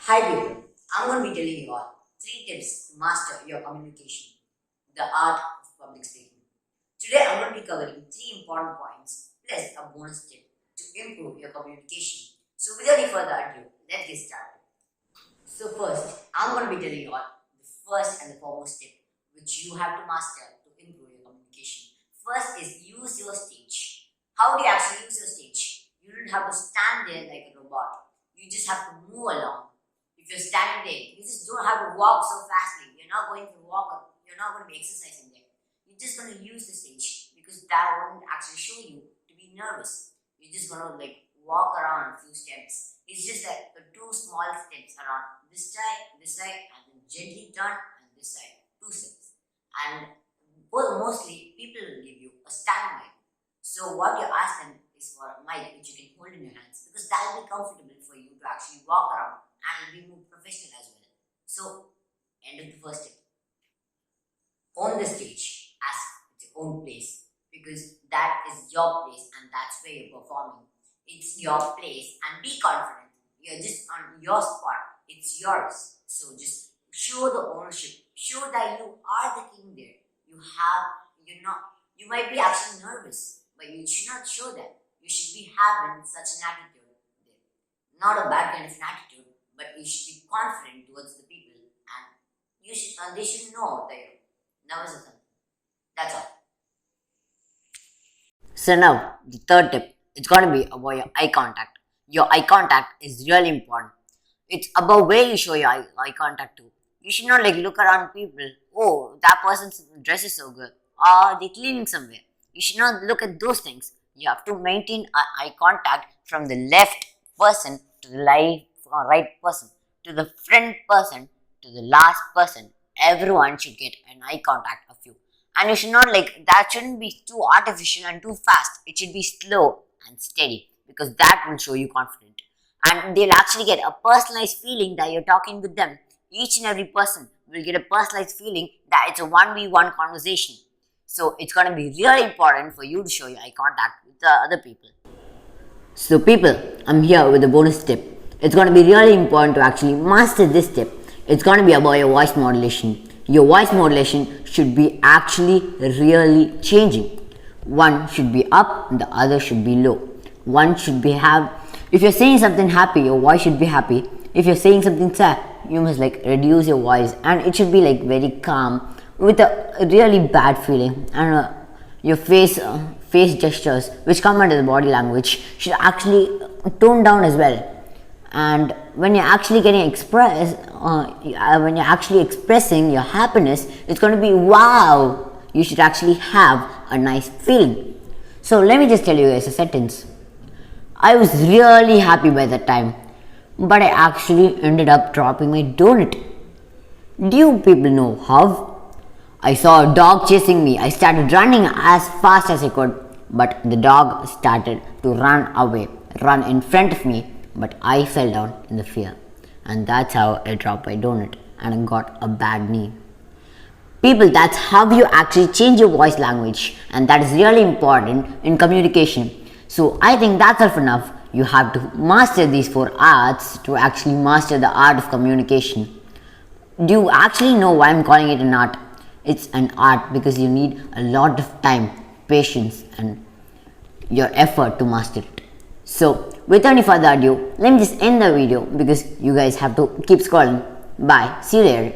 Hi people, I'm going to be telling you all 3 tips to master your communication, the art of public speaking. Today I'm going to be covering 3 important points plus a bonus tip to improve your communication. So without any further ado, let's get started. So first, I'm going to be telling you all the first and the foremost tip which you have to master to improve your communication. First is use your stage. How do you actually use your stage? You don't have to stand there like a robot. You just have to move along. If you're standing there, you just don't have to walk so fastly. You're not going to walk, you're not going to be exercising there. You're just going to use the stage because that won't actually show you to be nervous. You're just going to walk around a few steps. It's just like 2 small steps around this side, and then gently turn, and this side, 2 steps. And mostly people will give you a standing mic. So what you ask them is for a mic which you can hold in your hands because that will be comfortable for you to actually walk around and be more professional as well. So, end of the first tip. Own the stage as its own place because that is your place and that's where you're performing. It's your place and be confident. You're just on your spot. It's yours. So just show the ownership. Show that you are the king there. You might be actually nervous, but you should not show that. You should be having such an attitude there. Not a bad kind of an attitude, but you should be confident towards the people and they should know that you're nervous or something. That's all. So now, the third tip, it's going to be about your eye contact. Your eye contact is really important. It's about where you show your eye contact to. You should not look around people. Oh, that person's dress is so good. Or they're cleaning somewhere. You should not look at those things. You have to maintain eye contact from the left person to the right person, to the front person, to the last person. Everyone should get an eye contact of you. And you should not that shouldn't be too artificial and too fast. It should be slow and steady because that will show you confident. And they'll actually get a personalized feeling that you're talking with them. Each and every person will get a personalized feeling that it's a 1v1 conversation. So it's going to be really important for you to show your eye contact with the other people. So people, I'm here with a bonus tip. It's going to be really important to actually master this tip. It's going to be about your voice modulation. Your voice modulation should be actually really changing. One should be up and the other should be low. One should be if you're saying something happy, your voice should be happy. If you're saying something sad, you must reduce your voice and it should be very calm with a really bad feeling. And your face gestures which come under the body language should actually tone down as well. And when you're actually when you're actually expressing your happiness, it's going to be wow. You should actually have a nice feeling. So let me just tell you guys a sentence. I was really happy by that time, but I actually ended up dropping my donut. Do you people know how? I saw a dog chasing me. I started running as fast as I could, but the dog started to run in front of me, but I fell down in the fear. And that's how I dropped my donut and I got a bad knee. People, that's how you actually change your voice language, and that is really important in communication. So I think that's all for enough. You have to master these 4 arts to actually master the art of communication. Do you actually know why I'm calling it an art? It's an art because you need a lot of time, patience and your effort to master it. So without any further ado, let me just end the video because you guys have to keep scrolling. Bye. See you later.